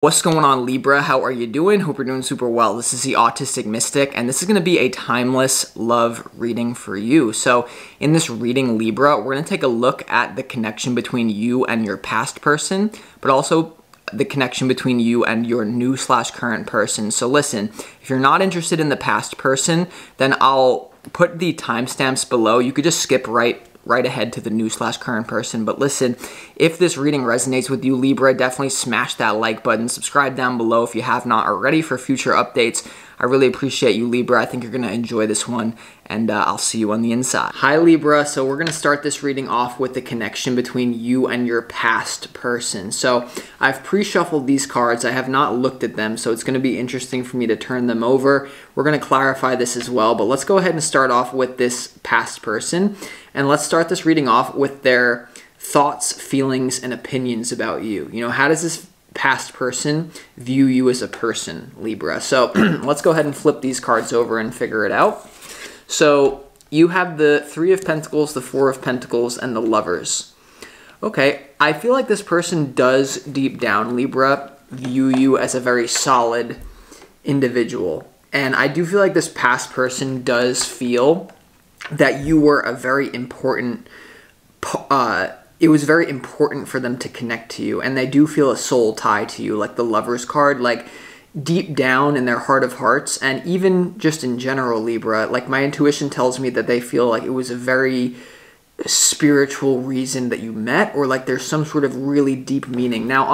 What's going on, Libra? How are you doing? Hope you're doing super well. This is the Autistic Mystic, and this is going to be a timeless love reading for you. So in this reading, Libra, we're going to take a look at the connection between you and your past person, but also the connection between you and your new/current person. So listen, if you're not interested in the past person, then I'll put the timestamps below. You could just skip right ahead to the new/current person. But listen, if this reading resonates with you, Libra, definitely smash that like button. Subscribe down below if you have not already for future updates. I really appreciate you, Libra. I think you're going to enjoy this one, and I'll see you on the inside. Hi, Libra. So we're going to start this reading off with the connection between you and your past person. So I've pre-shuffled these cards. I have not looked at them, so it's going to be interesting for me to turn them over. We're going to clarify this as well, but let's go ahead and start off with this past person, and let's start this reading off with their thoughts, feelings, and opinions about you. You know, how does this past person view you as a person, Libra? So let's go ahead and flip these cards over and figure it out. So you have the Three of Pentacles, the Four of Pentacles, and the Lovers. Okay, I feel like this person does deep down, Libra, view you as a very solid individual. And I do feel like this past person does feel that you were a very important it was very important for them to connect to you, and they do feel a soul tie to you, like the Lovers card, like deep down in their heart of hearts. And even just in general, Libra, like my intuition tells me that they feel like it was a very spiritual reason that you met, or like there's some sort of really deep meaning. Now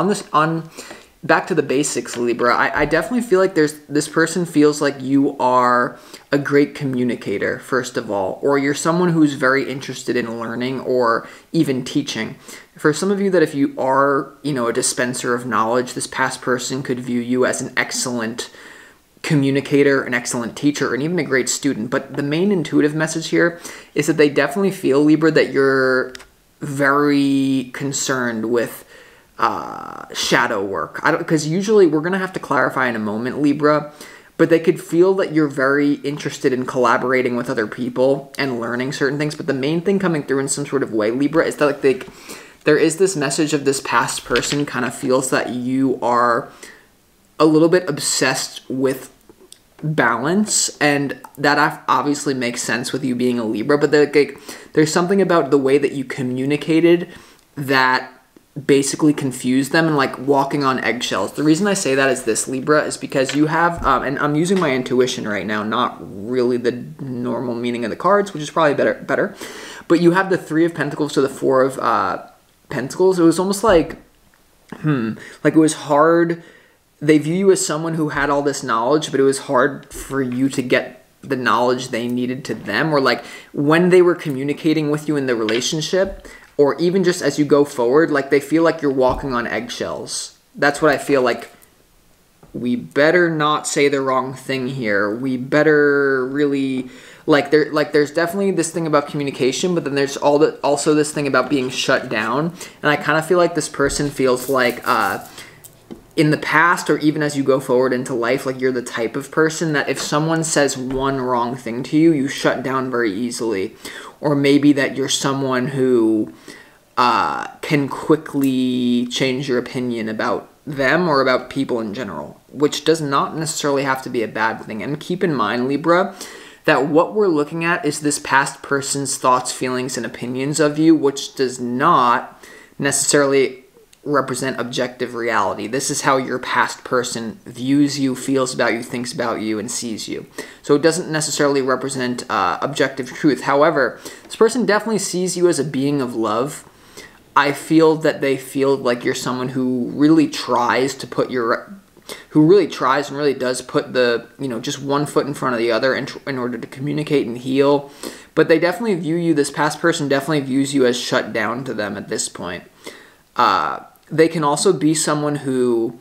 back to the basics, Libra, I definitely feel like this person feels like you are a great communicator, first of all, or you're someone who's very interested in learning or even teaching. For some of you, that if you are, a dispenser of knowledge, this past person could view you as an excellent communicator, an excellent teacher, and even a great student. But the main intuitive message here is that they definitely feel, Libra, that you're very concerned with shadow work. Because usually we're going to have to clarify in a moment, Libra, but they could feel that you're very interested in collaborating with other people and learning certain things. But the main thing coming through in some sort of way, Libra, is that like there is this message of this past person kind of feels that you are a little bit obsessed with balance, and that obviously makes sense with you being a Libra. But there's something about the way that you communicated that basically confuse them and like walking on eggshells. The reason I say that is this, Libra, is because you have, and I'm using my intuition right now, not really the normal meaning of the cards, which is probably better, but you have the Three of Pentacles to the Four of Pentacles. It was almost like it was hard. They view you as someone who had all this knowledge, but it was hard for you to get the knowledge they needed to them, or like when they were communicating with you in the relationship, or even just as you go forward, like they feel like you're walking on eggshells. That's what I feel like. We better not say the wrong thing here. We better really, there's definitely this thing about communication, but then there's also this thing about being shut down. And I kind of feel like this person feels like in the past, or even as you go forward into life, like you're the type of person that if someone says one wrong thing to you, you shut down very easily. Or maybe that you're someone who can quickly change your opinion about them or about people in general, which does not necessarily have to be a bad thing. And keep in mind, Libra, that what we're looking at is this past person's thoughts, feelings, and opinions of you, which does not necessarily represent objective reality. This is how your past person views you, feels about you, thinks about you, and sees you. So it doesn't necessarily represent objective truth. However, this person definitely sees you as a being of love. I feel that they feel like you're someone who really tries to put who really tries and really does put the, just one foot in front of the other in order to communicate and heal. But they definitely view you, this past person definitely views you as shut down to them at this point. They can also be someone who,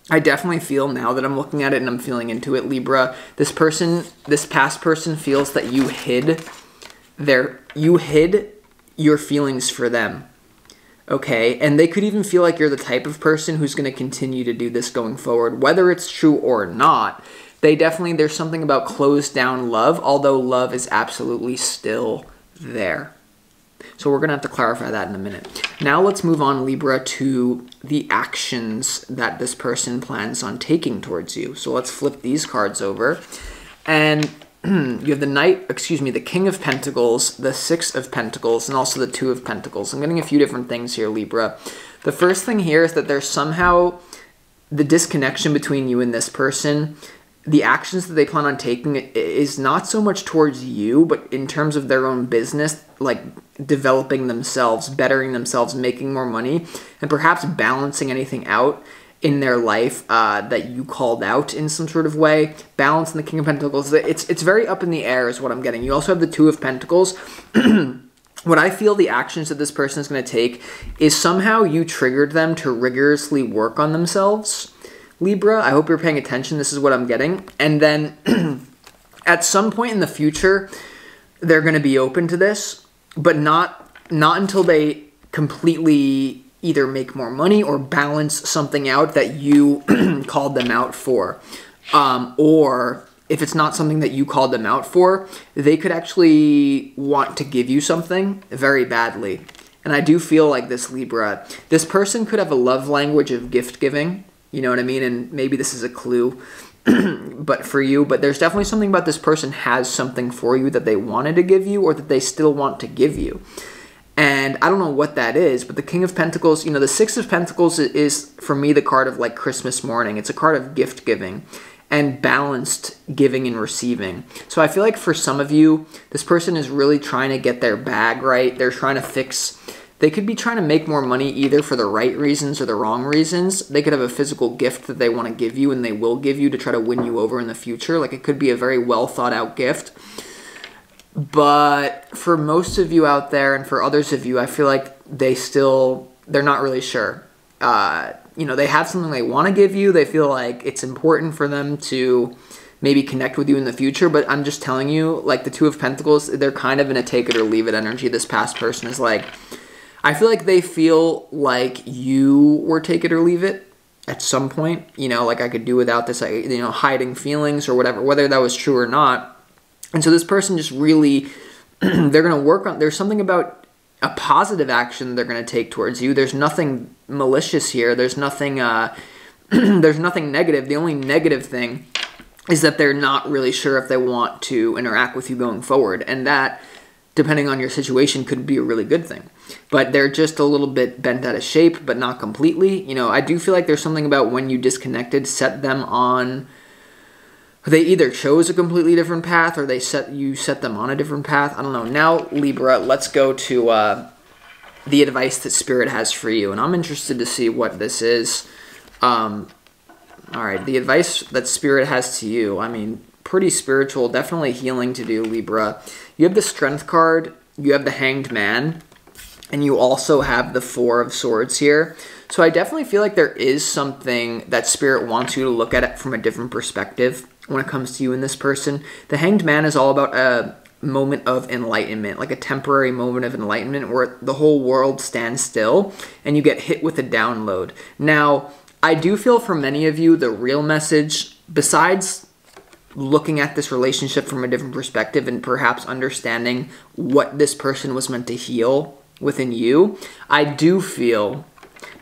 I definitely feel now that I'm looking at it and I'm feeling into it, Libra, this past person feels that you hid your feelings for them. Okay, and they could even feel like you're the type of person who's going to continue to do this going forward, whether it's true or not. There's something about closed down love, although love is absolutely still there. So we're going to have to clarify that in a minute. Now let's move on, Libra, to the actions that this person plans on taking towards you. So let's flip these cards over. And you have the King of Pentacles, the Six of Pentacles, and also the Two of Pentacles. I'm getting a few different things here, Libra. The first thing here is that there's somehow the disconnection between you and this person. The actions that they plan on taking is not so much towards you, but in terms of their own business, like developing themselves, bettering themselves, making more money, and perhaps balancing anything out in their life that you called out in some sort of way. Balance in the King of Pentacles. It's very up in the air is what I'm getting. You also have the Two of Pentacles. What I feel the actions that this person is going to take is somehow you triggered them to rigorously work on themselves. Libra, I hope you're paying attention. This is what I'm getting. And then at some point in the future, they're going to be open to this, but not until they completely either make more money or balance something out that you called them out for. Or if it's not something that you called them out for, they could actually want to give you something very badly. And I do feel like this, Libra, this person could have a love language of gift giving. You know what I mean? And maybe this is a clue but for you. But there's definitely something about this person has something for you that they wanted to give you or that they still want to give you. And I don't know what that is, but the King of Pentacles, the Six of Pentacles is, for me, the card of like Christmas morning. It's a card of gift giving and balanced giving and receiving. So I feel like for some of you, this person is really trying to get their bag right. They're trying to fix... They could be trying to make more money either for the right reasons or the wrong reasons. They could have a physical gift that they want to give you and they will give you to try to win you over in the future. Like it could be a very well thought out gift. But for most of you out there and for others of you, I feel like they're not really sure. They have something they want to give you. They feel like it's important for them to maybe connect with you in the future. But I'm just telling you, like the Two of Pentacles, they're kind of in a take it or leave it energy. This past person is like... I feel like they feel like you were take it or leave it at some point. Like I could do without this, hiding feelings or whatever, whether that was true or not. And so this person just really, they're going to work on, there's something about a positive action they're going to take towards you. There's nothing malicious here. There's nothing, there's nothing negative. The only negative thing is that they're not really sure if they want to interact with you going forward. And that, depending on your situation, could be a really good thing. But they're just a little bit bent out of shape, but not completely. I do feel like there's something about when you disconnected, set them on... They either chose a completely different path or you set them on a different path. I don't know. Now, Libra, let's go to the advice that Spirit has for you. And I'm interested to see what this is. All right, the advice that Spirit has to you. I mean, pretty spiritual, definitely healing to do, Libra. You have the Strength card, you have the Hanged Man, and you also have the Four of Swords here. So I definitely feel like there is something that Spirit wants you to look at it from a different perspective when it comes to you and this person. The Hanged Man is all about a moment of enlightenment, like a temporary moment of enlightenment where the whole world stands still and you get hit with a download. Now, I do feel for many of you, the real message, besides looking at this relationship from a different perspective and perhaps understanding what this person was meant to heal within you, I do feel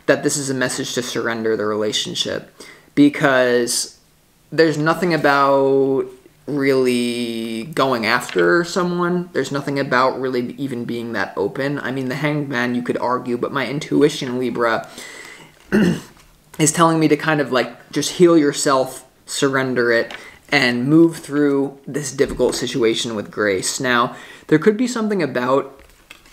that this is a message to surrender the relationship, because there's nothing about really going after someone. There's nothing about really even being that open. I mean, the Hanged Man, you could argue, but my intuition, Libra, is telling me to kind of like just heal yourself, surrender it, and move through this difficult situation with grace. Now, there could be something about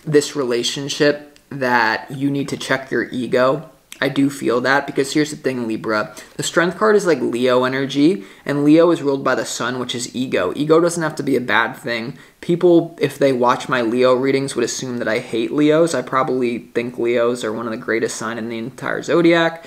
this relationship that you need to check your ego. I do feel that, because here's the thing, Libra. The Strength card is like Leo energy, and Leo is ruled by the sun, which is ego. Ego doesn't have to be a bad thing. People, if they watch my Leo readings, would assume that I hate Leos. I probably think Leos are one of the greatest signs in the entire zodiac.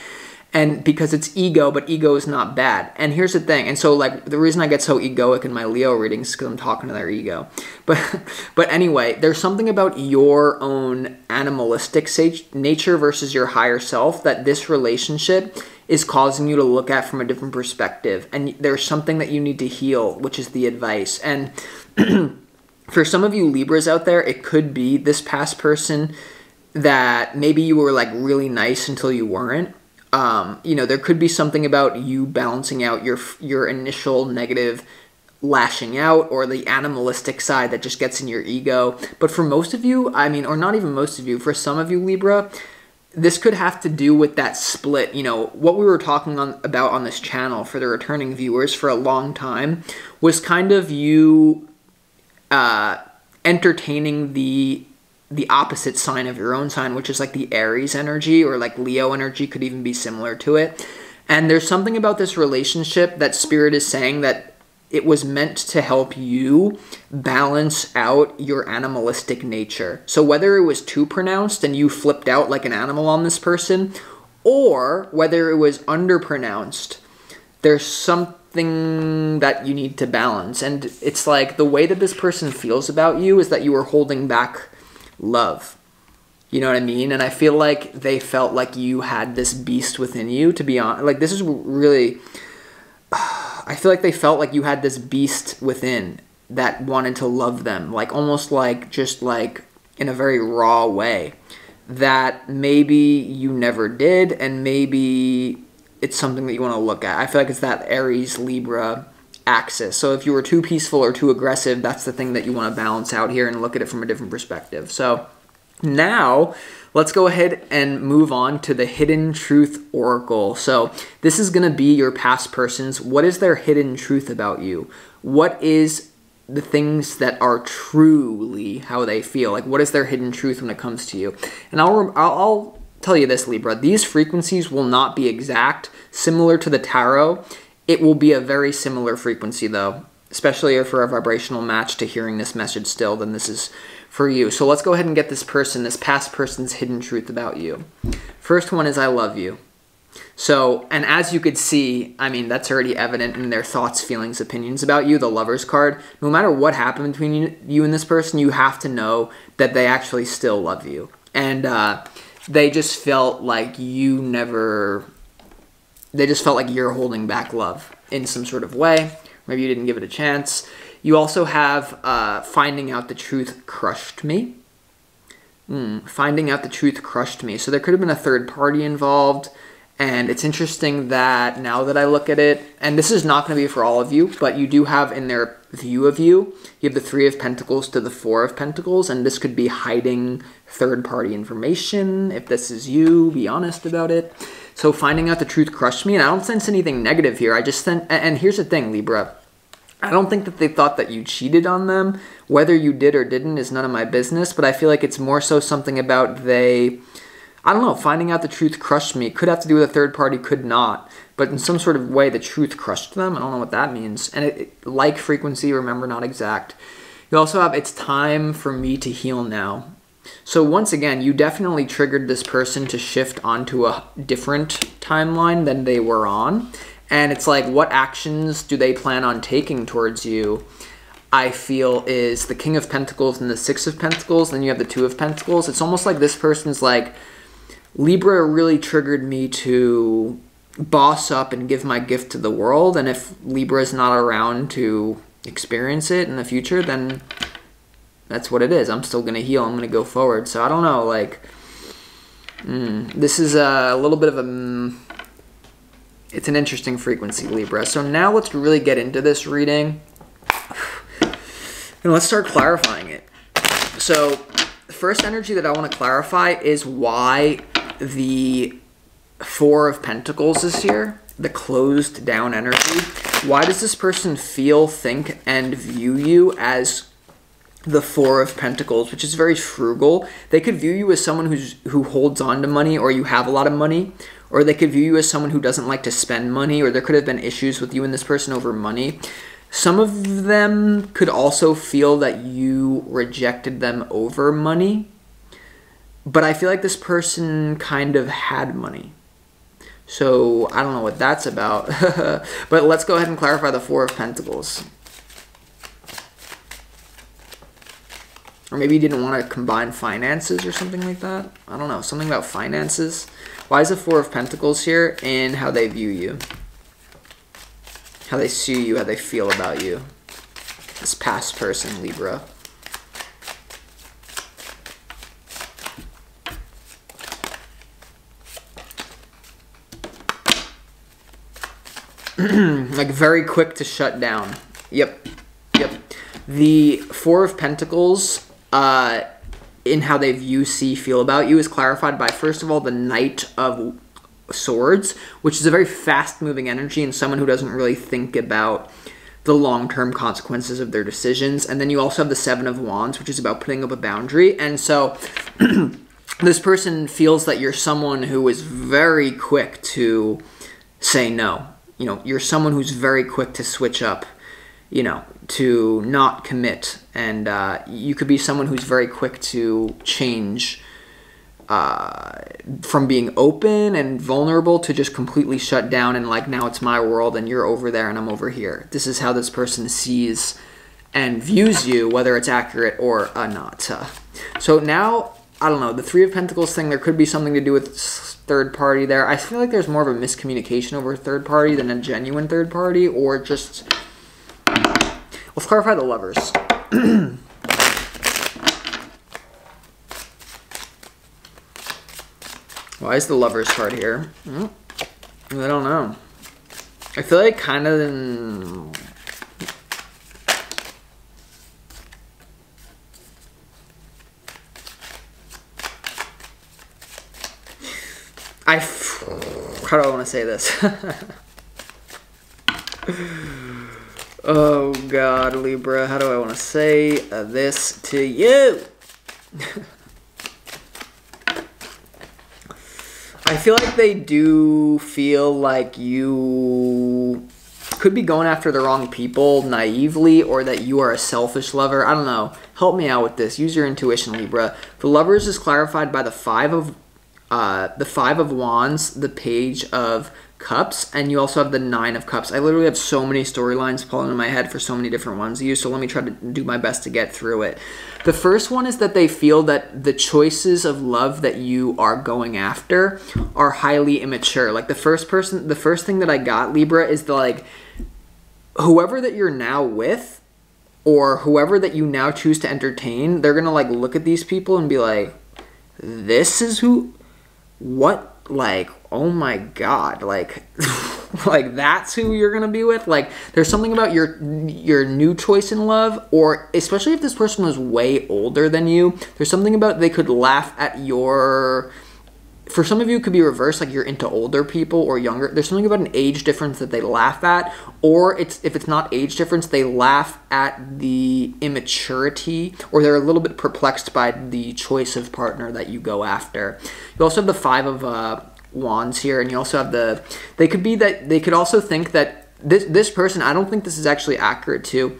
And because it's ego, but ego is not bad. And here's the thing. And so, like, the reason I get so egoic in my Leo readings is because I'm talking to their ego. But anyway, there's something about your own animalistic nature versus your higher self that this relationship is causing you to look at from a different perspective. And there's something that you need to heal, which is the advice. And For some of you Libras out there, it could be this past person that maybe you were like really nice until you weren't. You know, there could be something about you balancing out your initial negative lashing out, or the animalistic side that just gets in your ego. But for most of you, I mean, or not even most of you, for some of you Libra, this could have to do with that split. You know, what we were talking about on this channel for the returning viewers for a long time was kind of you entertaining the opposite sign of your own sign, which is like the Aries energy, or like Leo energy could even be similar to it. And there's something about this relationship that Spirit is saying that it was meant to help you balance out your animalistic nature. So whether it was too pronounced and you flipped out like an animal on this person, or whether it was underpronounced, there's something that you need to balance. And it's like the way that this person feels about you is that you were holding back love. You know what I mean? And I feel like they felt like you had this beast within you, to be honest. Like, this is really... I feel like they felt like you had this beast within that wanted to love them, like almost like just like in a very raw way that maybe you never did, and maybe it's something that you want to look at. I feel like it's that Aries Libra axis. So if you were too peaceful or too aggressive, that's the thing that you want to balance out here and look at it from a different perspective. So now let's go ahead and move on to the Hidden Truth Oracle. So this is going to be your past person's. What is their hidden truth about you? What is the things that are truly how they feel? Like, what is their hidden truth when it comes to you? And I'll tell you this, Libra. These frequencies will not be exact. Similar to the tarot, it will be a very similar frequency, though. Especially if we're a vibrational match to hearing this message still, then this is for you. So let's go ahead and get this person, this past person's hidden truth about you. First one is, I love you. So, and as you could see, I mean, that's already evident in their thoughts, feelings, opinions about you, the Lover's card. No matter what happened between you and this person, you have to know that they actually still love you. And they just felt like you never, they just felt like you're holding back love in some sort of way. Maybe you didn't give it a chance. You also have finding out the truth crushed me. Finding out the truth crushed me. So there could have been a third party involved. And it's interesting that now that I look at it, and this is not going to be for all of you, but you do have in their view of you, you have the 3 of Pentacles to the 4 of Pentacles, and this could be hiding third party information. If this is you, be honest about it. So finding out the truth crushed me, and I don't sense anything negative here. I just sense, and here's the thing, Libra. I don't think that they thought that you cheated on them. Whether you did or didn't is none of my business, but I feel like it's more so something about they, I don't know, finding out the truth crushed me. It could have to do with a third party, could not. But in some sort of way, the truth crushed them. I don't know what that means. And like frequency, remember, not exact. You also have, it's time for me to heal now. So once again, you definitely triggered this person to shift onto a different timeline than they were on. And it's like, what actions do they plan on taking towards you? I feel is the King of Pentacles and the 6 of Pentacles. Then you have the 2 of Pentacles. It's almost like this person's like, Libra really triggered me to boss up and give my gift to the world. And if Libra is not around to experience it in the future, then that's what it is. I'm still going to heal. I'm going to go forward. So I don't know, like, this is a little bit of a, it's an interesting frequency, Libra. So now let's really get into this reading. And let's start clarifying it. So the first energy that I want to clarify is why the 4 of Pentacles is here, the closed down energy. Why does this person feel, think, and view you as the 4 of Pentacles, which is very frugal? They could view you as someone who holds on to money, or you have a lot of money, or they could view you as someone who doesn't like to spend money, or there could have been issues with you and this person over money. Some of them could also feel that you rejected them over money, but I feel like this person kind of had money. So I don't know what that's about, but let's go ahead and clarify the 4 of Pentacles. Or maybe you didn't want to combine finances or something like that. I don't know, something about finances. Why is the 4 of Pentacles here and how they view you? How they see you, how they feel about you. This past person, Libra. like very quick to shut down. Yep. The Four of Pentacles, in how they view, see, feel about you is clarified by, first of all, the Knight of Swords, which is a very fast-moving energy and someone who doesn't really think about the long-term consequences of their decisions. And then you also have the Seven of Wands, which is about putting up a boundary. And so this person feels that you're someone who is very quick to say no. You know, you're someone who's very quick to switch up, you know, to not commit. And you could be someone who's very quick to change from being open and vulnerable to just completely shut down and like, now it's my world and you're over there and I'm over here. This is how this person sees and views you, whether it's accurate or not. So now, I don't know, the Three of Pentacles thing, there could be something to do with third party there. I feel like there's more of a miscommunication over a third party than a genuine third party, or just... Let's clarify the Lovers. Why is the Lovers card here? I don't know. I feel like kind of... How do I want to say this? Oh God, Libra, how do I want to say this to you? I feel like they do feel like you could be going after the wrong people naively, or that you are a selfish lover. I don't know. Help me out with this. Use your intuition, Libra. The Lovers is clarified by the Five of Wands, the Page of Cups, and you also have the Nine of Cups. I literally have so many storylines falling in my head for so many different ones to use, so let me try to do my best to get through it. The first one is that they feel that the choices of love that you are going after are highly immature. Like the first thing that I got, Libra, is the, like, whoever that you're now with, or whoever that you now choose to entertain, they're gonna like look at these people and be like, this is who... What? Like, oh my God, like, like that's who you're gonna be with? Like, there's something about your new choice in love, or especially if this person was way older than you, there's something about they could laugh at your... For some of you, it could be reversed, like you're into older people or younger. There's something about an age difference that they laugh at, or if it's not age difference, they laugh at the immaturity, or they're a little bit perplexed by the choice of partner that you go after. You also have the Five of Wands here, and you also have the... They could also think that this person, I don't think this is actually accurate too.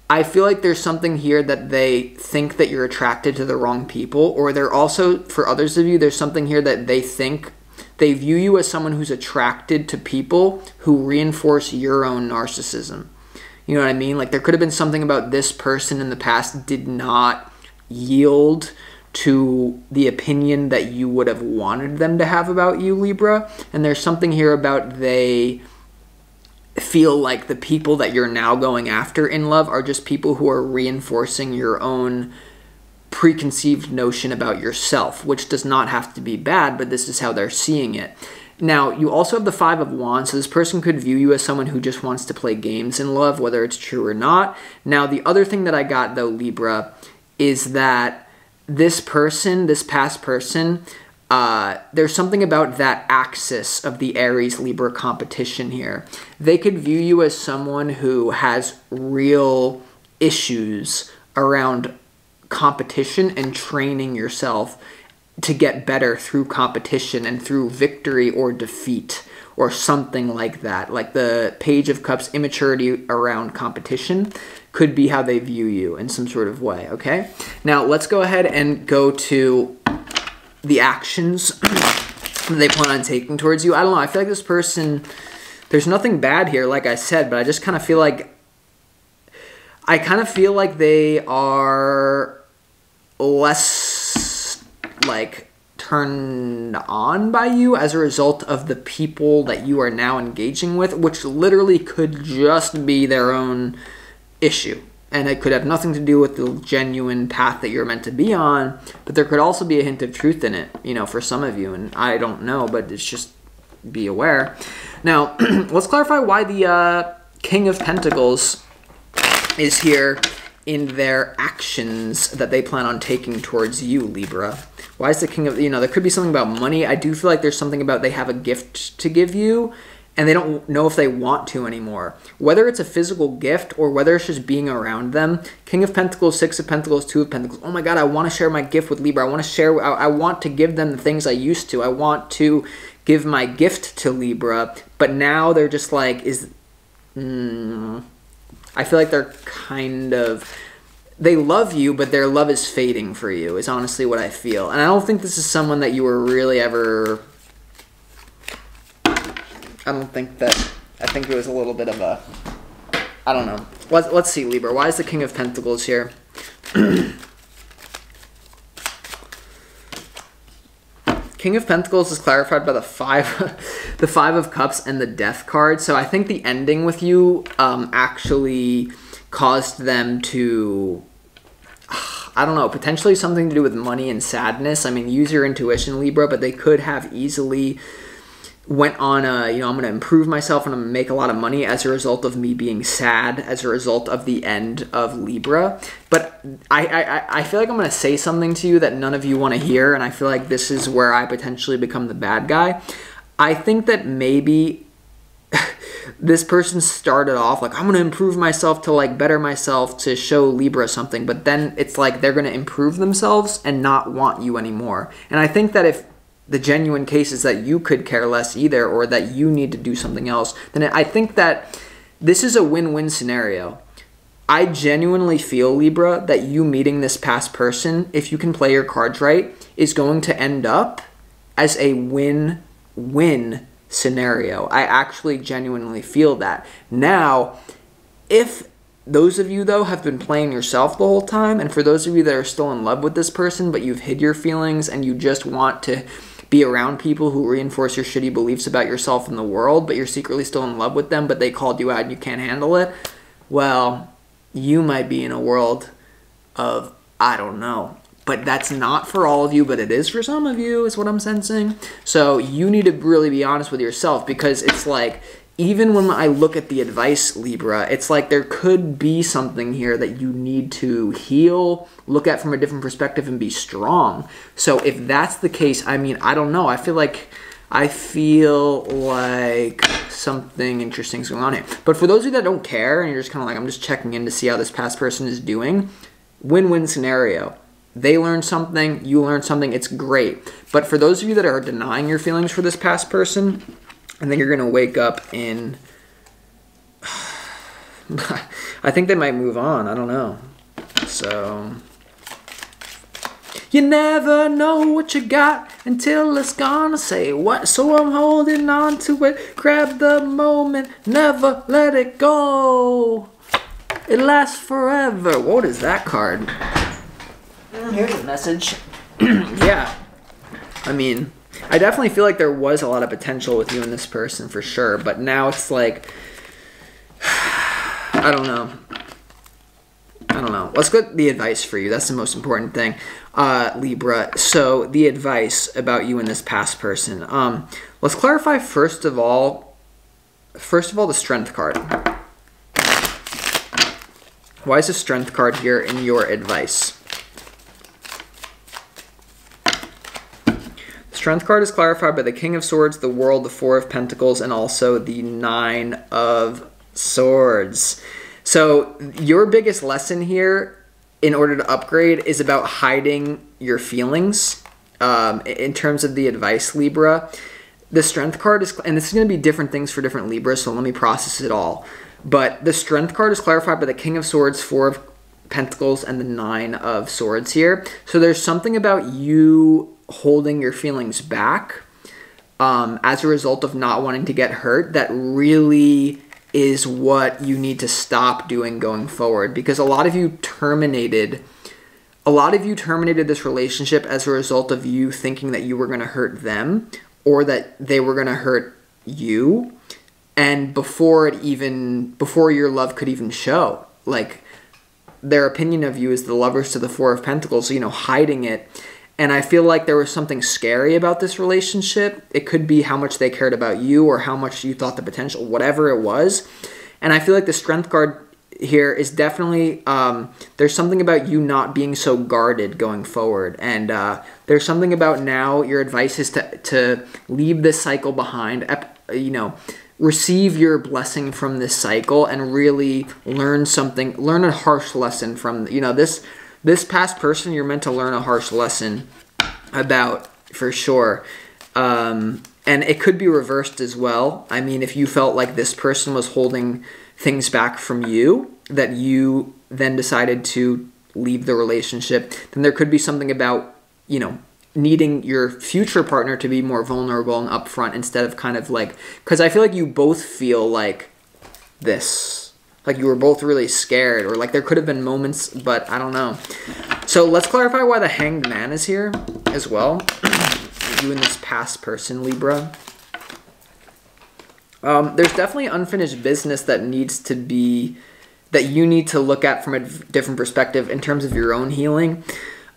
I feel like there's something here that they think that you're attracted to the wrong people, or they're also, for others of you, there's something here that they think, they view you as someone who's attracted to people who reinforce your own narcissism. You know what I mean? Like there could have been something about this person in the past did not yield to the opinion that you would have wanted them to have about you, Libra. And there's something here about they feel like the people that you're now going after in love are just people who are reinforcing your own preconceived notion about yourself, which does not have to be bad, but this is how they're seeing it. Now, you also have the Five of Wands, so this person could view you as someone who just wants to play games in love, whether it's true or not. Now, the other thing that I got, though, Libra, is that this person, this past person, there's something about that axis of the Aries-Libra competition here. They could view you as someone who has real issues around competition and training yourself to get better through competition and through victory or defeat or something like that. Like the Page of Cups, immaturity around competition could be how they view you in some sort of way, okay? Now, let's go ahead and go to the actions they plan on taking towards you. I don't know. I feel like this person, there's nothing bad here, like I said, but I just kind of feel like, they are less, like, turned on by you as a result of the people that you are now engaging with, which literally could just be their own issue. And it could have nothing to do with the genuine path that you're meant to be on, but there could also be a hint of truth in it, you know, for some of you. And I don't know, but it's just be aware. Now, let's clarify why the King of Pentacles is here in their actions that they plan on taking towards you, Libra. Why is the King of, there could be something about money. I do feel like there's something about they have a gift to give you, and they don't know if they want to anymore. Whether it's a physical gift or whether it's just being around them. King of Pentacles, Six of Pentacles, Two of Pentacles. Oh my God, I want to share my gift with Libra. I want to give them the things I used to. I want to give my gift to Libra. But now they're just like, I feel like they're kind of, they love you, but their love is fading for you, is honestly what I feel. And I don't think this is someone that you were really ever, I think it was a little bit of a, I don't know. Let's see, Libra. Why is the King of Pentacles here? King of Pentacles is clarified by the the Five of Cups and the Death card. So I think the ending with you actually caused them to, I don't know, potentially something to do with money and sadness. I mean, use your intuition, Libra, but they could have easily went on a, I'm going to improve myself and I'm going to make a lot of money as a result of me being sad, as a result of the end of Libra. But I feel like I'm going to say something to you that none of you want to hear, and I feel like this is where I potentially become the bad guy. I think that maybe this person started off like, I'm going to improve myself to like better myself to show Libra something, but then it's like they're going to improve themselves and not want you anymore. And I think that if the genuine case is that you could care less either, or that you need to do something else, then I think that this is a win-win scenario. I genuinely feel, Libra, that you meeting this past person, if you can play your cards right, is going to end up as a win-win scenario. I actually genuinely feel that. Now, if those of you, though, have been playing yourself the whole time, and for those of you that are still in love with this person, but you've hid your feelings and you just want to be around people who reinforce your shitty beliefs about yourself and the world, but you're secretly still in love with them, but they called you out and you can't handle it, well, you might be in a world of, I don't know. But that's not for all of you, but it is for some of you, is what I'm sensing. So you need to really be honest with yourself, because it's like, even when I look at the advice, Libra, it's like there could be something here that you need to heal, look at from a different perspective, and be strong. So if that's the case, I mean, I don't know. I feel like something interesting is going on here. But for those of you that don't care, and you're just kind of like, I'm just checking in to see how this past person is doing, win-win scenario. They learn something, you learn something, it's great. But for those of you that are denying your feelings for this past person, and then you're going to wake up in, I think they might move on. I don't know. So, you never know what you got until it's gonna say what. So I'm holding on to it. Grab the moment. Never let it go. It lasts forever. What is that card? Here's a message. Yeah. I mean, I definitely feel like there was a lot of potential with you and this person for sure, but now it's like, I don't know. Let's get the advice for you. That's the most important thing, Libra. So the advice about you and this past person. Let's clarify first of all, the Strength card. Why is the Strength card here in your advice? Strength card is clarified by the King of Swords, the World, the Four of Pentacles, and also the Nine of Swords. So your biggest lesson here in order to upgrade is about hiding your feelings. In terms of the advice, Libra, the Strength card is, and this is going to be different things for different Libras, so let me process it all. But the Strength card is clarified by the King of Swords, Four of Pentacles, and the Nine of Swords here. So there's something about you holding your feelings back as a result of not wanting to get hurt that really is what you need to stop doing going forward, because a lot of you terminated this relationship as a result of you thinking that you were going to hurt them or that they were going to hurt you, and before your love could even show. Like, their opinion of you is the Lovers to the Four of Pentacles, so, hiding it. And I feel like there was something scary about this relationship. It could be how much they cared about you or how much you thought the potential, whatever it was. And I feel like the Strength card here is definitely, there's something about you not being so guarded going forward. And there's something about now your advice is to leave this cycle behind, receive your blessing from this cycle and really learn a harsh lesson from, this past person you're meant to learn a harsh lesson about, for sure. And it could be reversed as well. I mean, if you felt like this person was holding things back from you, that you then decided to leave the relationship, then there could be something about, needing your future partner to be more vulnerable and upfront instead of kind of like, because I feel like you both feel like this, like you were both really scared, or like there could have been moments, but I don't know. So let's clarify why the Hanged Man is here as well. You and this past person, Libra. There's definitely unfinished business that you need to look at from a different perspective in terms of your own healing,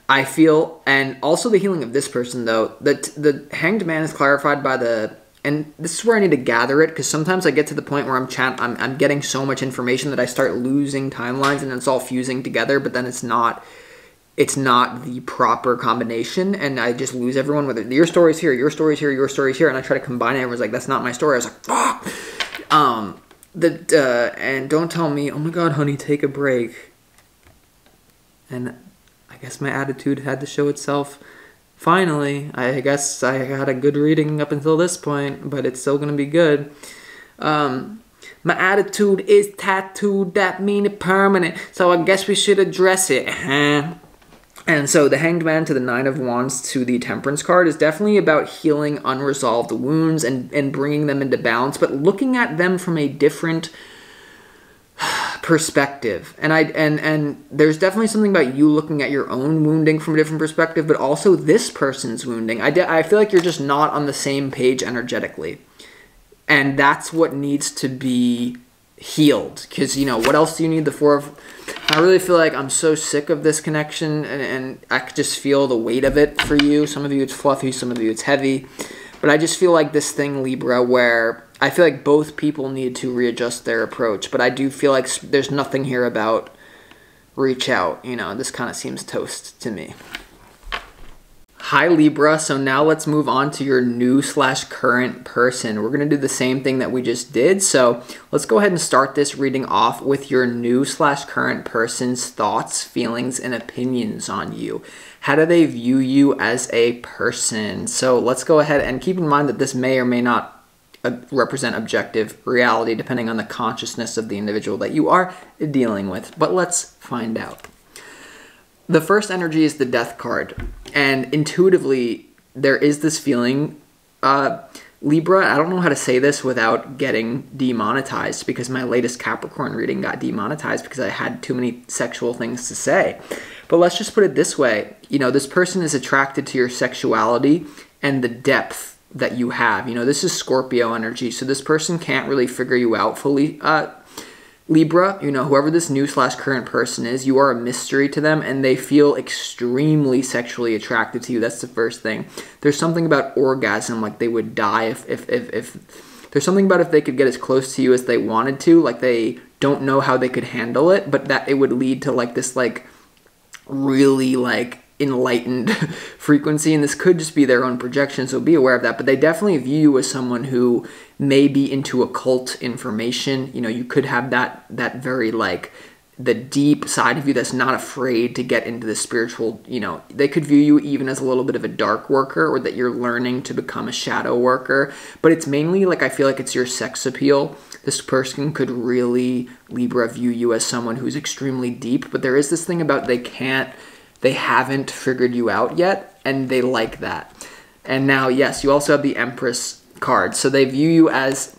I feel, and also the healing of this person, though. The Hanged Man is clarified by and this is where I need to gather it, because sometimes I get to the point where I'm getting so much information that I start losing timelines and it's all fusing together, but then it's not the proper combination, and I just lose everyone, whether your story's here, your story's here, your story's here, and I try to combine it, and everyone's like, that's not my story. I was like, fuck! And don't tell me, oh my god, honey, take a break. And I guess my attitude had to show itself. Finally, I guess I had a good reading up until this point, but it's still going to be good. My attitude is tattooed, that mean it permanent, so I guess we should address it, huh? And so the Hanged Man to the Nine of Wands to the Temperance card is definitely about healing unresolved wounds and bringing them into balance, but looking at them from a different perspective. And there's definitely something about you looking at your own wounding from a different perspective, but also this person's wounding. I feel like you're just not on the same page energetically. And that's what needs to be healed. Because, what else do you need the Four of... I really feel like I'm so sick of this connection, and I could just feel the weight of it for you. Some of you it's fluffy, some of you it's heavy. But I just feel like this thing, Libra, where I feel like both people need to readjust their approach. But I do feel like there's nothing here about reach out. This kind of seems toast to me. Hi Libra, so now let's move on to your new/current person. We're going to do the same thing that we just did, so let's go ahead and start this reading off with your new/current person's thoughts, feelings, and opinions on you. How do they view you as a person? So let's go ahead and keep in mind that this may or may not represent objective reality depending on the consciousness of the individual that you are dealing with, but let's find out. The first energy is the Death card. And intuitively, there is this feeling, Libra, I don't know how to say this without getting demonetized, because my latest Capricorn reading got demonetized because I had too many sexual things to say. But let's just put it this way. This person is attracted to your sexuality and the depth that you have. This is Scorpio energy, so this person can't really figure you out fully. Libra, whoever this new/current person is, you are a mystery to them, and they feel extremely sexually attracted to you. That's the first thing. There's something about orgasm, like they would die if there's something about if they could get as close to you as they wanted to, like they don't know how they could handle it, but that it would lead to like this like really like enlightened frequency, and this could just be their own projection, so be aware of that. But they definitely view you as someone who may be into occult information. You could have that very like the deep side of you that's not afraid to get into the spiritual, they could view you even as a little bit of a dark worker, or that you're learning to become a shadow worker. But it's mainly like, I feel like it's your sex appeal. This person could really, Libra, view you as someone who's extremely deep, but there is this thing about they haven't figured you out yet, and they like that. And now, yes, you also have the Empress card. So they view you as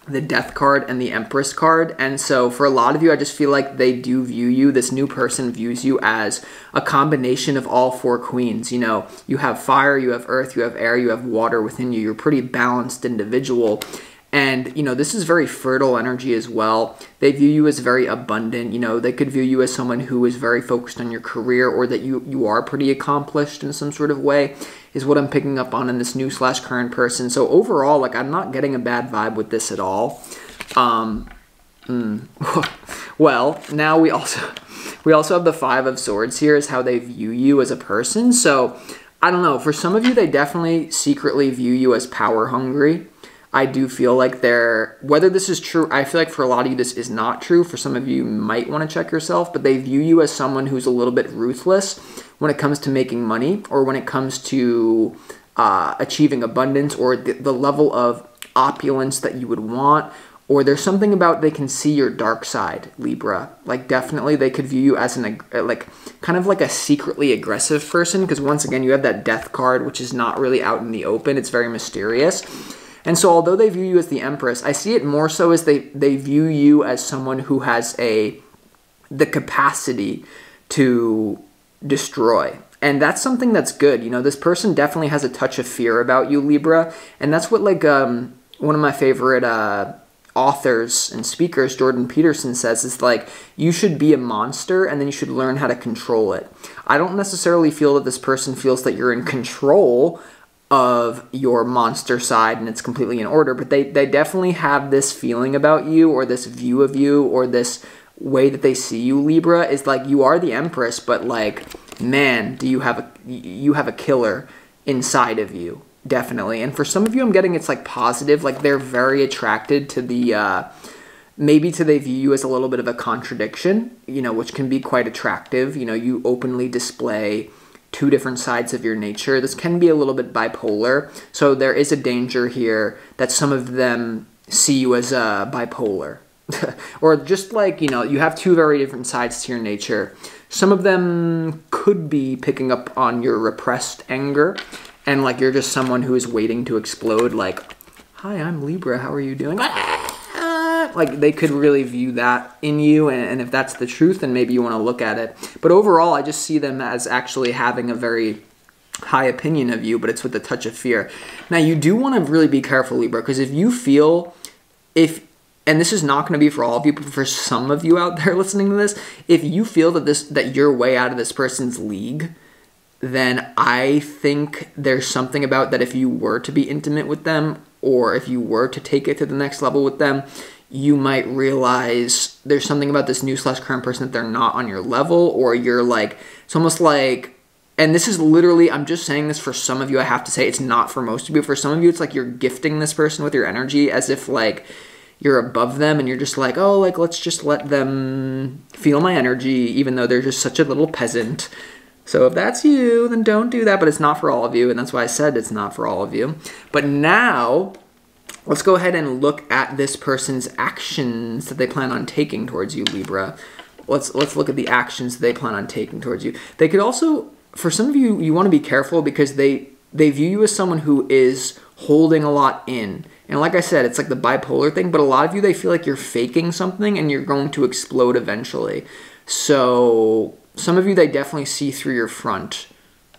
the Death card and the Empress card. And so for a lot of you, I just feel like they do view you, this new person views you as a combination of all four queens. You have fire, you have earth, you have air, you have water within you. You're a pretty balanced individual. And, you know, this is very fertile energy as well. They view you as very abundant. You know, they could view you as someone who is very focused on your career, or that you are pretty accomplished in some sort of way, is what I'm picking up on in this new/current person. So overall, like, I'm not getting a bad vibe with this at all. Well, now we also have the Five of Swords here as how they view you as a person. So, I don't know. For some of you, they definitely secretly view you as power hungry. I do feel like whether this is true, I feel like for a lot of you this is not true. For some of you, you might want to check yourself, but they view you as someone who's a little bit ruthless when it comes to making money, or when it comes to achieving abundance, or the level of opulence that you would want. Or there's something about they can see your dark side, Libra. Like, definitely they could view you as kind of like a secretly aggressive person, because once again, you have that Death card, which is not really out in the open. It's very mysterious. And so although they view you as the Empress, I see it more so as they view you as someone who has the capacity to destroy. And that's something that's good. You know, this person definitely has a touch of fear about you, Libra. And that's what, like, one of my favorite authors and speakers, Jordan Peterson, says is, like, you should be a monster and then you should learn how to control it. I don't necessarily feel that this person feels that you're in control of your monster side and it's completely in order, but they definitely have this feeling about you, or this view of you, or this way that they see you, Libra, is like, you are the Empress, but, like, man, do you have a killer inside of you. Definitely. And for some of you, I'm getting it's like positive, like they're very attracted to maybe they view you as a little bit of a contradiction, you know, which can be quite attractive. You know, you openly display two different sides of your nature. This can be a little bit bipolar. So there is a danger here that some of them see you as bipolar. Or just like, you know, you have two very different sides to your nature. Some of them could be picking up on your repressed anger, and like you're just someone who is waiting to explode, like, hi, I'm Libra, how are you doing? Like, they could really view that in you, and if that's the truth, then maybe you want to look at it. But overall, I just see them as actually having a very high opinion of you, but it's with a touch of fear. Now, you do want to really be careful, Libra, because if you feel, and this is not going to be for all of you, but for some of you out there listening to this, if you feel that you're way out of this person's league, then I think there's something about that if you were to be intimate with them, or if you were to take it to the next level with them, you might realize there's something about this new/current person that they're not on your level, or you're like, it's almost like, and this is literally, I'm just saying this for some of you, I have to say, it's not for most of you. For some of you, it's like you're gifting this person with your energy as if like you're above them, and you're just like, oh, like, let's just let them feel my energy, even though they're just such a little peasant. So if that's you, then don't do that, but it's not for all of you, and that's why I said it's not for all of you. But now, let's go ahead and look at this person's actions that they plan on taking towards you, Libra. Let's look at the actions they plan on taking towards you. They could also, for some of you, you want to be careful because they view you as someone who is holding a lot in. And like I said, it's like the bipolar thing, but a lot of you, they feel like you're faking something and you're going to explode eventually. So some of you, they definitely see through your front.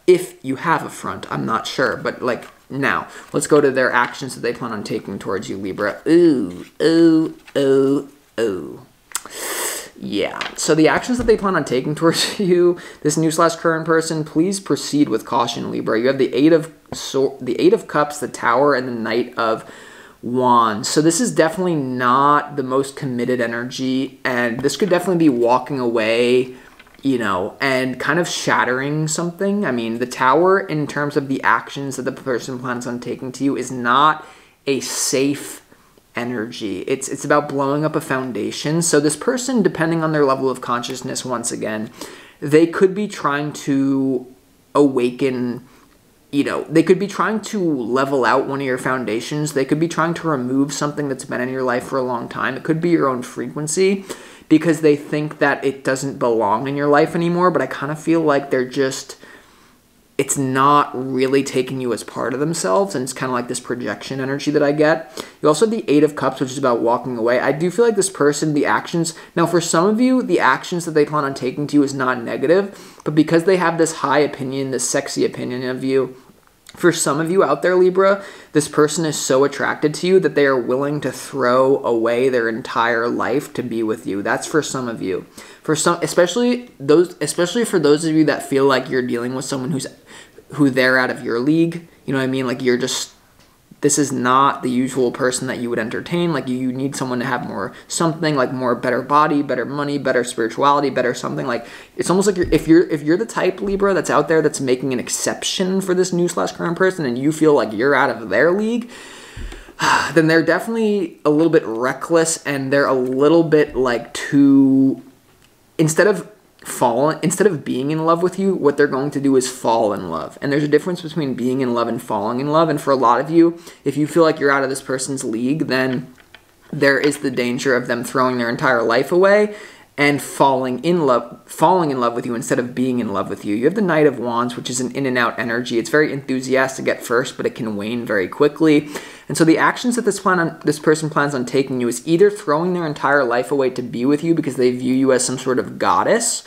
If you have a front, I'm not sure. But like, now, let's go to their actions that they plan on taking towards you, Libra. Ooh, ooh, ooh, ooh. Yeah, so the actions that they plan on taking towards you, this new/current person, please proceed with caution, Libra. You have the Eight of Cups, the Tower, and the Knight of Wands. So this is definitely not the most committed energy, and this could definitely be walking away, you know, and kind of shattering something. I mean, the Tower, in terms of the actions that the person plans on taking to you, is not a safe energy. It's about blowing up a foundation. So this person, depending on their level of consciousness, once again, they could be trying to awaken, you know, they could be trying to level out one of your foundations. They could be trying to remove something that's been in your life for a long time. It could be your own frequency, because they think that it doesn't belong in your life anymore, but I kind of feel like it's not really taking you as part of themselves, and it's kind of like this projection energy that I get. You also have the Eight of Cups, which is about walking away. I do feel like this person, the actions, now for some of you, the actions that they plan on taking to you is not negative, but because they have this high opinion, this sexy opinion of you, For some of you out there, Libra, this person is so attracted to you that they are willing to throw away their entire life to be with you. That's for some of you. For some, especially for those of you that feel like you're dealing with someone who they're out of your league. You know what I mean? Like this is not the usual person that you would entertain. Like you need someone to have more better body, better money, better spirituality, better something. Like it's almost like if you're the type, Libra, that's out there that's making an exception for this new/current person, and you feel like you're out of their league, then they're definitely a little bit reckless, and they're a little bit like instead of being in love with you, what they're going to do is fall in love. And there's a difference between being in love and falling in love. And for a lot of you, if you feel like you're out of this person's league, then there is the danger of them throwing their entire life away and falling in love with you instead of being in love with you. You have the Knight of Wands, which is an in and out energy. It's very enthusiastic at first, but it can wane very quickly. And so the actions that this person plans on taking you is either throwing their entire life away to be with you because they view you as some sort of goddess.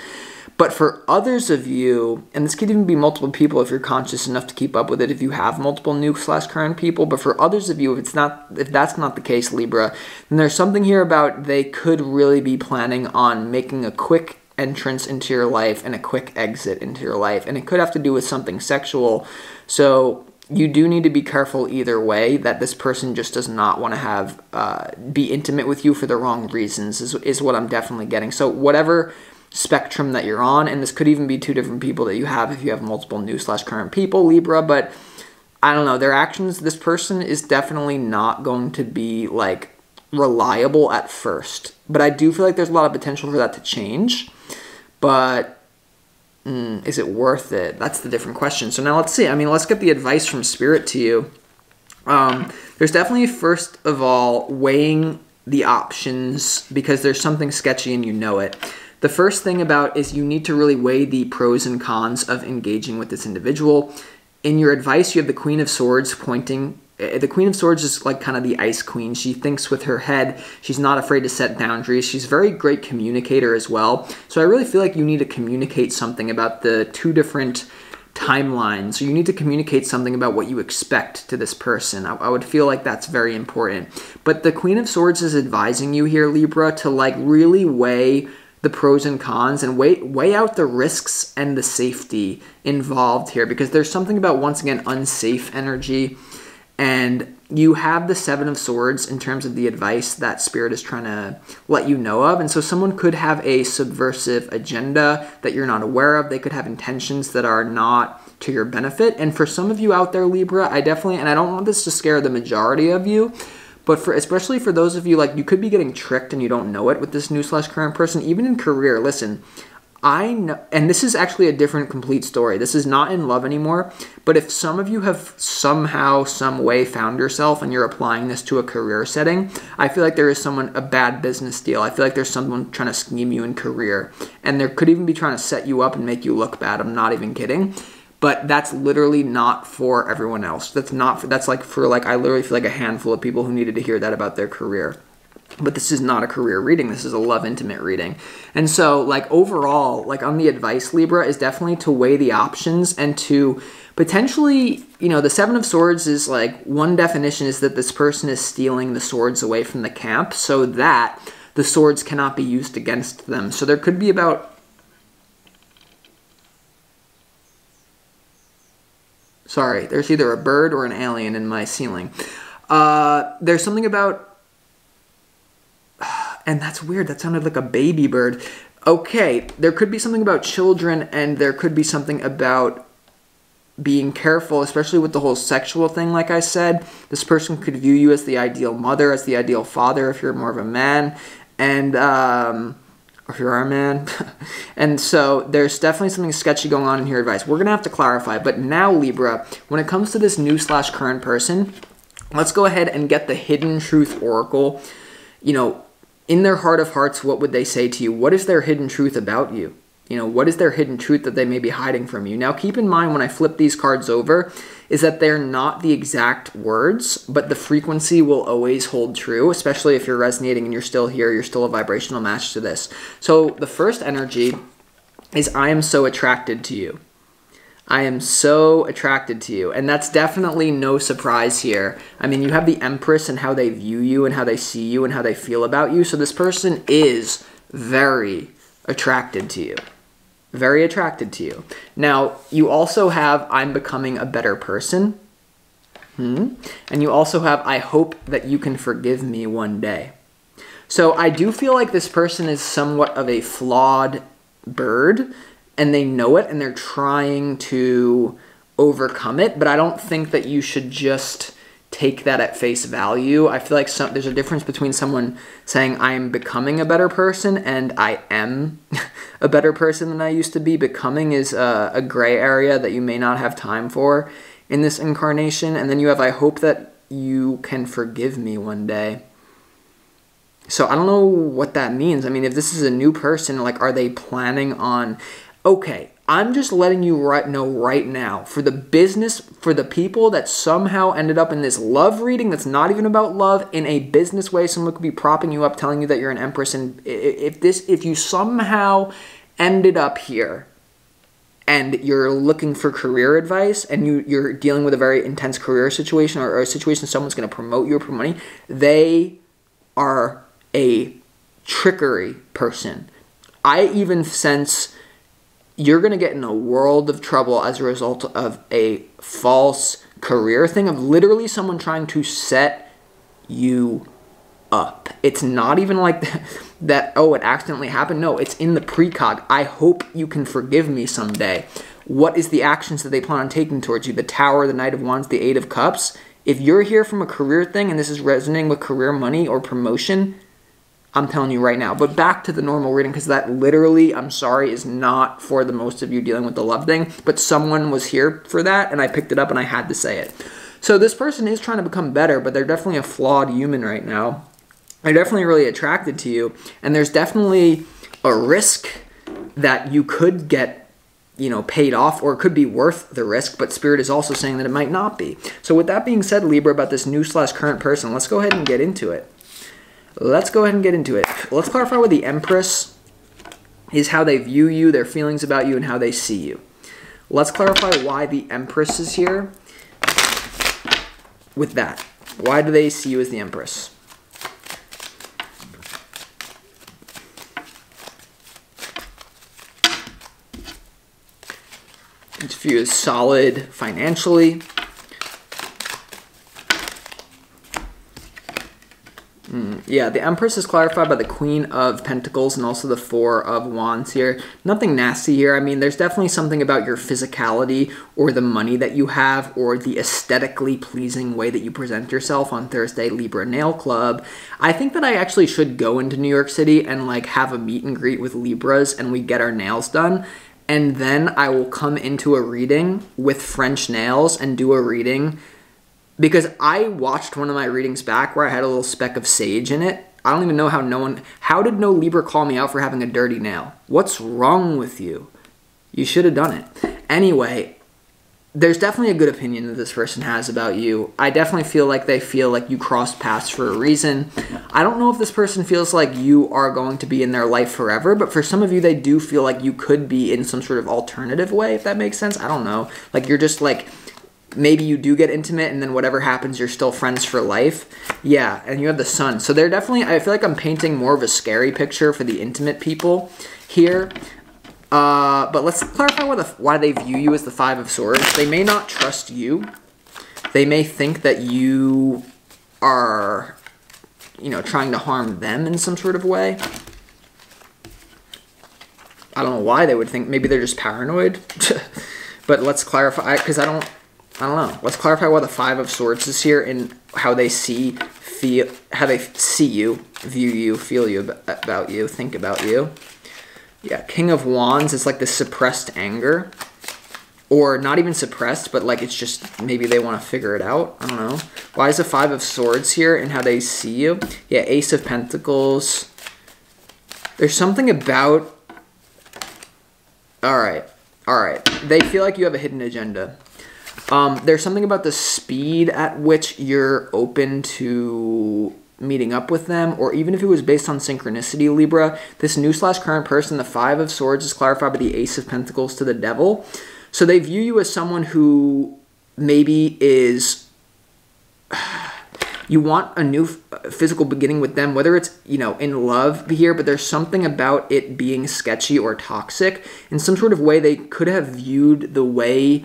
But for others of you, and this could even be multiple people if you're conscious enough to keep up with it, if you have multiple new/current people, but for others of you, if that's not the case, Libra, then there's something here about they could really be planning on making a quick entrance into your life and a quick exit into your life. And it could have to do with something sexual. So you do need to be careful either way, that this person just does not want to be intimate with you for the wrong reasons is what I'm definitely getting. So whatever spectrum that you're on, and this could even be two different people that you have if you have multiple new/current people, Libra, but I don't know, their actions, this person is definitely not going to be like reliable at first, but I do feel like there's a lot of potential for that to change. But is it worth it? That's the different question. So now let's see. I mean, let's get the advice from Spirit to you. There's definitely, first of all, weighing the options, because there's something sketchy and you know it. The first thing is you need to really weigh the pros and cons of engaging with this individual. In your advice, you have the Queen of Swords pointing. The Queen of Swords is like kind of the ice queen. She thinks with her head. She's not afraid to set boundaries. She's a very great communicator as well. So I really feel like you need to communicate something about the two different timelines. So you need to communicate something about what you expect to this person. I would feel like that's very important. But the Queen of Swords is advising you here, Libra, to like really weigh the pros and cons and weigh out the risks and the safety involved here, because there's something about, once again, unsafe energy. And you have the Seven of Swords in terms of the advice that Spirit is trying to let you know of. And so someone could have a subversive agenda that you're not aware of. They could have intentions that are not to your benefit. And for some of you out there, Libra, I don't want this to scare the majority of you, but especially for those of you, like, you could be getting tricked and you don't know it with this new/current person, even in career. Listen, I know, and this is actually a different complete story. This is not in love anymore, but if some of you have somehow, some way found yourself and you're applying this to a career setting, I feel like there is a bad business deal. I feel like there's someone trying to scheme you in career, and there could even be trying to set you up and make you look bad. I'm not even kidding. But that's literally not for everyone else. I literally feel like a handful of people who needed to hear that about their career. But this is not a career reading. This is a love intimate reading. And so, like, overall, like, on the advice, Libra, is definitely to weigh the options and to potentially, the Seven of Swords is like, one definition is that this person is stealing the swords away from the camp so that the swords cannot be used against them. So there could be there's either a bird or an alien in my ceiling. There's something about, and that's weird, that sounded like a baby bird. Okay, there could be something about children, and there could be something about being careful, especially with the whole sexual thing, like I said. This person could view you as the ideal mother, as the ideal father, if you're more of a man, and, or if you are a man. And so there's definitely something sketchy going on in your advice. We're going to have to clarify. But now, Libra, when it comes to this new/current person, let's go ahead and get the Hidden Truth Oracle. In their heart of hearts, what would they say to you? What is their hidden truth about you? What is their hidden truth that they may be hiding from you? Now, keep in mind when I flip these cards over is that they're not the exact words, but the frequency will always hold true, especially if you're resonating and you're still here, you're still a vibrational match to this. So the first energy is, I am so attracted to you. I am so attracted to you. And that's definitely no surprise here. I mean, you have the Empress and how they view you and how they see you and how they feel about you. So this person is very attracted to you. Very attracted to you. Now, you also have I'm becoming a better person. And you also have I hope that you can forgive me one day. So I do feel like this person is somewhat of a flawed bird, and they know it, and they're trying to overcome it, but I don't think that you should just take that at face value. I feel like there's a difference between someone saying I am becoming a better person and I am a better person than I used to be. Becoming is a gray area that you may not have time for in this incarnation. And then you have I hope that you can forgive me one day. So I don't know what that means. I mean, if this is a new person, like, are they planning on... Okay, I'm just letting you know right now, for the business, for the people that somehow ended up in this love reading that's not even about love, in a business way, someone could be propping you up, telling you that you're an Empress, and if you somehow ended up here, and you're looking for career advice, and you're dealing with a very intense career situation, or a situation someone's going to promote you or promote money, they are a trickery person. I even sense you're going to get in a world of trouble as a result of a false career thing, of literally someone trying to set you up. It's not even like that, oh, it accidentally happened. No, it's in the precog. I hope you can forgive me someday. What is the actions that they plan on taking towards you? The Tower, the Knight of Wands, the Eight of Cups. If you're here from a career thing and this is resonating with career, money, or promotion, I'm telling you right now. But back to the normal reading, because that literally, I'm sorry, is not for the most of you dealing with the love thing. But someone was here for that, and I picked it up, and I had to say it. So this person is trying to become better, but they're definitely a flawed human right now. They're definitely really attracted to you, and there's definitely a risk that you could get, you know, paid off, or it could be worth the risk, but Spirit is also saying that it might not be. So with that being said, Libra, about this new/current person, let's go ahead and get into it. Let's go ahead and get into it. Let's clarify what the Empress is, how they view you, their feelings about you, and how they see you. Let's clarify why the Empress is here with that. Why do they see you as the Empress? It's view as solid financially. Yeah, the Empress is clarified by the Queen of Pentacles and also the Four of Wands here. Nothing nasty here. I mean, there's definitely something about your physicality or the money that you have or the aesthetically pleasing way that you present yourself on Thursday, Libra Nail Club. I think that I actually should go into New York City and like have a meet and greet with Libras and we get our nails done. And then I will come into a reading with French nails and do a reading. Because I watched one of my readings back where I had a little speck of sage in it. I don't even know how did no Libra call me out for having a dirty nail? What's wrong with you? You should have done it. Anyway, there's definitely a good opinion that this person has about you. I definitely feel like they feel like you crossed paths for a reason. I don't know if this person feels like you are going to be in their life forever, but for some of you, they do feel like you could be in some sort of alternative way, if that makes sense. I don't know. Like you're just like... Maybe you do get intimate and then whatever happens, you're still friends for life. Yeah, and you have the Sun. So they're definitely, I feel like I'm painting more of a scary picture for the intimate people here. But let's clarify why they view you as the Five of Swords. They may not trust you. They may think that you are, you know, trying to harm them in some sort of way. I don't know why they would think, maybe they're just paranoid. But let's clarify, because I don't know. Let's clarify why the Five of Swords is here and how they see you, view you, feel you, about you, think about you. Yeah, King of Wands is like the suppressed anger. Or not even suppressed, but like it's just maybe they want to figure it out. I don't know. Why is the Five of Swords here and how they see you? Yeah, Ace of Pentacles. There's something about... All right. They feel like you have a hidden agenda. There's something about the speed at which you're open to meeting up with them, or even if it was based on synchronicity, Libra, this new/current person, the Five of Swords, is clarified by the Ace of Pentacles to the Devil. So they view you as someone who maybe is, you want a new physical beginning with them, whether it's, you know, in love here, but there's something about it being sketchy or toxic. In some sort of way, they could have viewed the way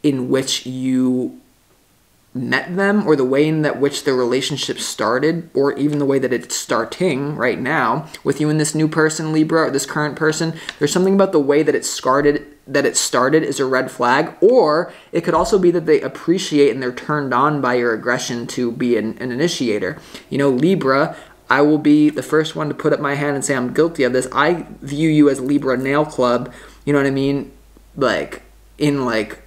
in which you met them, or the way in that which the relationship started, or even the way that it's starting right now with you and this new person, Libra, or this current person. There's something about the way that it started is a red flag. Or it could also be that they appreciate and they're turned on by your aggression to be an initiator. You know, Libra, I will be the first one to put up my hand and say I'm guilty of this. I view you as Libra Nail Club, you know what I mean? Like, in like,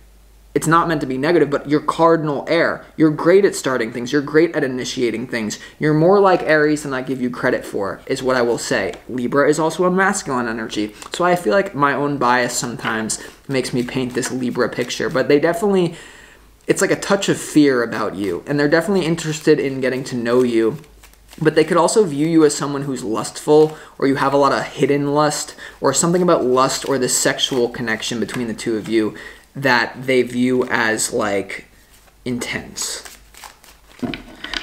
it's not meant to be negative, but you're cardinal air. You're great at starting things. You're great at initiating things. You're more like Aries than I give you credit for, is what I will say. Libra is also a masculine energy. So I feel like my own bias sometimes makes me paint this Libra picture. But they definitely, it's like a touch of fear about you. And they're definitely interested in getting to know you. But they could also view you as someone who's lustful, or you have a lot of hidden lust, or something about lust or the sexual connection between the two of you that they view as like intense.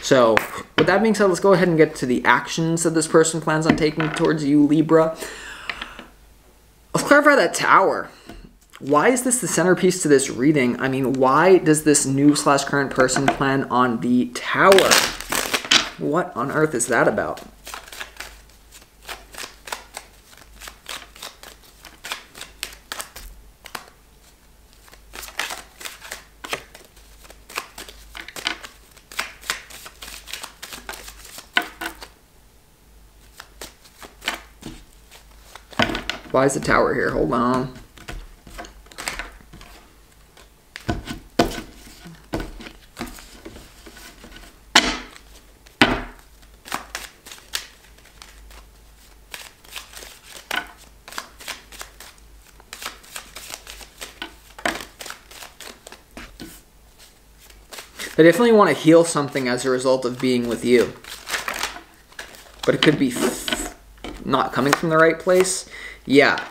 So with that being said, let's go ahead and get to the actions that this person plans on taking towards you, Libra. Let's clarify that Tower. Why is this the centerpiece to this reading? I mean, why does this new/current person plan on the Tower? What on earth is that about? Why is the Tower here? Hold on. They definitely want to heal something as a result of being with you. But it could be not coming from the right place. Yeah,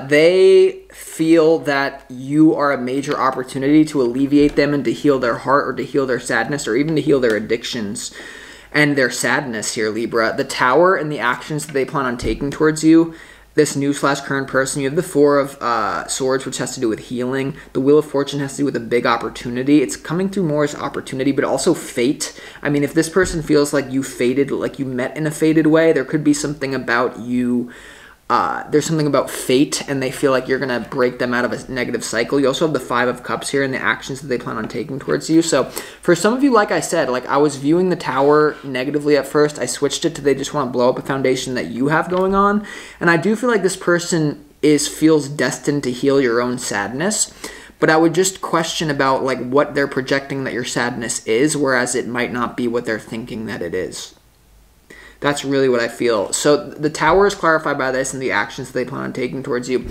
they feel that you are a major opportunity to alleviate them and to heal their heart, or to heal their sadness, or even to heal their addictions and their sadness here, Libra. The Tower and the actions that they plan on taking towards you, this new/current person, you have the Four of Swords, which has to do with healing. The Wheel of Fortune has to do with a big opportunity. It's coming through more as opportunity, but also fate. I mean, if this person feels like you fated, like you met in a fated way, there could be something about you. There's something about fate, and they feel like you're going to break them out of a negative cycle. You also have the Five of Cups here and the actions that they plan on taking towards you. So for some of you, like I said, like I was viewing the Tower negatively at first. I switched it to they just want to blow up a foundation that you have going on. And I do feel like this person feels destined to heal your own sadness. But I would just question about like what they're projecting that your sadness is, whereas it might not be what they're thinking that it is. That's really what I feel. So the Tower is clarified by this and the actions they plan on taking towards you.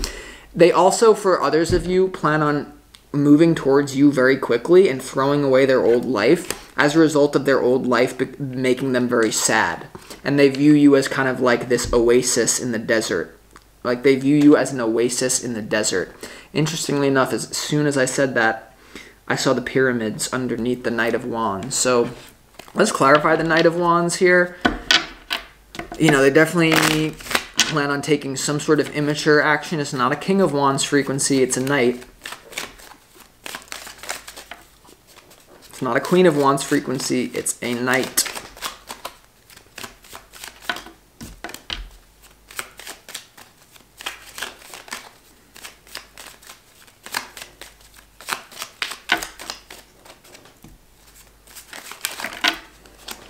They also, for others of you, plan on moving towards you very quickly and throwing away their old life as a result of their old life making them very sad. And they view you as kind of like this oasis in the desert. Like they view you as an oasis in the desert. Interestingly enough, as soon as I said that, I saw the pyramids underneath the Knight of Wands. So let's clarify the Knight of Wands here. You know, they definitely plan on taking some sort of immature action. It's not a King of Wands frequency, it's a Knight. It's not a Queen of Wands frequency, it's a Knight.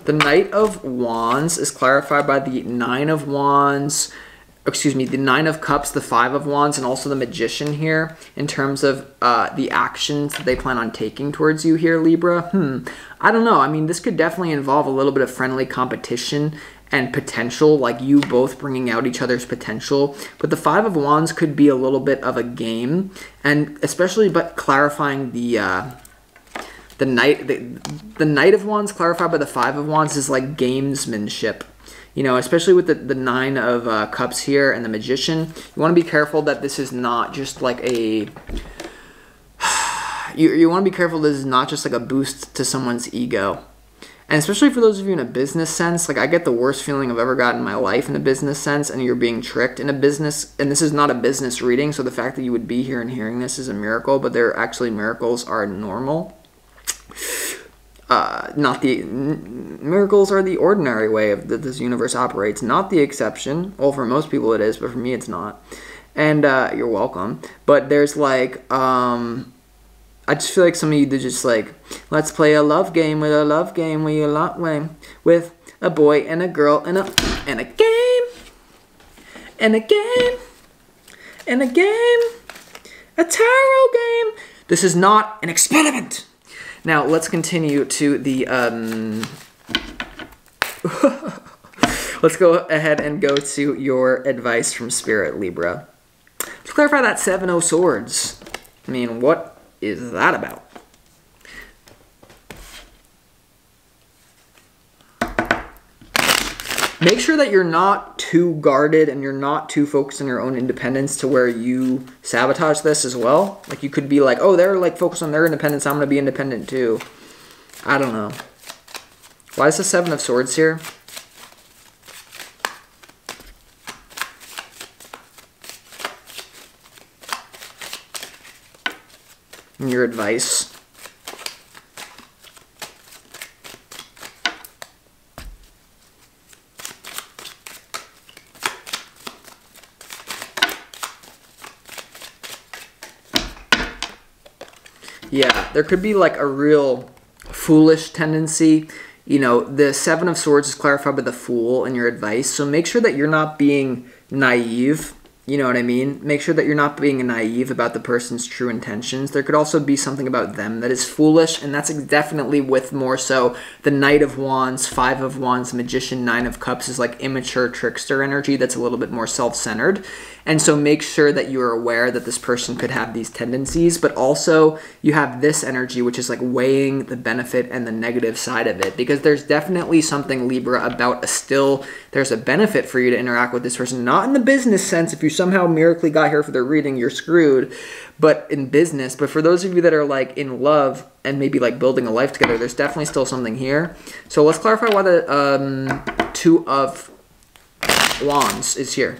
The Knight of Wands is clarified by the Nine of Wands, excuse me, the Nine of Cups, the Five of Wands, and also the Magician here in terms of the actions that they plan on taking towards you here, Libra. I don't know. I mean, this could definitely involve a little bit of friendly competition and potential, like you both bringing out each other's potential. But the Five of Wands could be a little bit of a game, and especially but clarifying the Knight of Wands clarified by the Five of Wands is like gamesmanship. You know, especially with the Nine of Cups here and the Magician. You want to be careful that this is not just like a you want to be careful this is not just like a boost to someone's ego. And especially for those of you in a business sense, like I get the worst feeling I've ever gotten in my life in a business sense, and you're being tricked in a business, and this is not a business reading, so the fact that you would be here and hearing this is a miracle, but miracles are normal. Miracles are the ordinary way that this universe operates, not the exception. Well, for most people it is, but for me it's not. And you're welcome. But there's like, I just feel like some of you, they're just like, let's play a love game with a love game where you lot way with a boy and a girl and a game and a game and a game, a tarot game. This is not an experiment. Now let's continue to the let's go ahead and go to your advice from Spirit, Libra. To clarify that 7 of Swords, I mean, what is that about? Make sure that you're not too guarded and you're not too focused on your own independence to where you sabotage this as well. Like you could be like, oh, they're like focused on their independence, I'm going to be independent too. I don't know. Why is the 7 of Swords here? And your advice. Yeah, there could be like a real foolish tendency. You know, the 7 of Swords is clarified by the Fool in your advice. So make sure that you're not being naive. You know what I mean? Make sure that you're not being naive about the person's true intentions. There could also be something about them that is foolish, and that's definitely with more so the Knight of Wands, 5 of Wands, Magician, 9 of Cups is like immature trickster energy that's a little bit more self-centered. And so make sure that you're aware that this person could have these tendencies, but also you have this energy, which is like weighing the benefit and the negative side of it, because there's definitely something, Libra, about there's a benefit for you to interact with this person, not in the business sense. If you somehow miraculously got here for their reading, you're screwed, but in business. But for those of you that are like in love and maybe like building a life together, there's definitely still something here. So let's clarify why the 2 of Wands is here.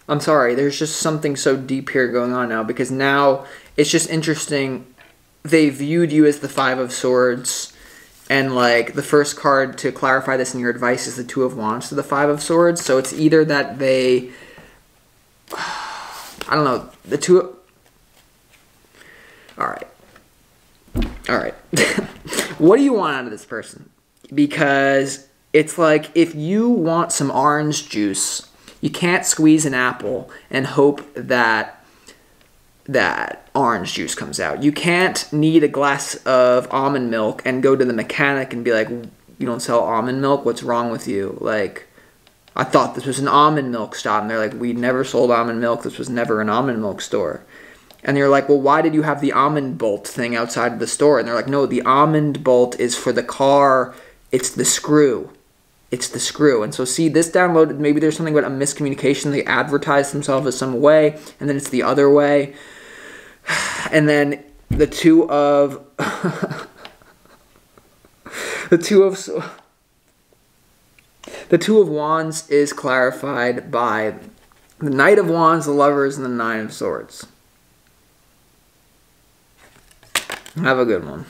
I'm sorry, there's just something so deep here going on now, because now it's just interesting. They viewed you as the 5 of Swords, and like the first card to clarify this in your advice is the 2 of Wands to the 5 of Swords. So it's either that they, I don't know, the 2. All right. What do you want out of this person? Because it's like, if you want some orange juice, you can't squeeze an apple and hope that orange juice comes out. You can't need a glass of almond milk and go to the mechanic and be like, you don't sell almond milk? What's wrong with you? Like, I thought this was an almond milk shop. And they're like, we never sold almond milk. This was never an almond milk store. And you're like, well, why did you have the almond bolt thing outside of the store? And they're like, no, the almond bolt is for the car. It's the screw. It's the screw. And so see, this download, maybe there's something about a miscommunication. They advertise themselves as some way, and then it's the other way. And then the 2 of the 2 of Wands is clarified by the Knight of Wands, the Lovers, and the 9 of Swords. Have a good one.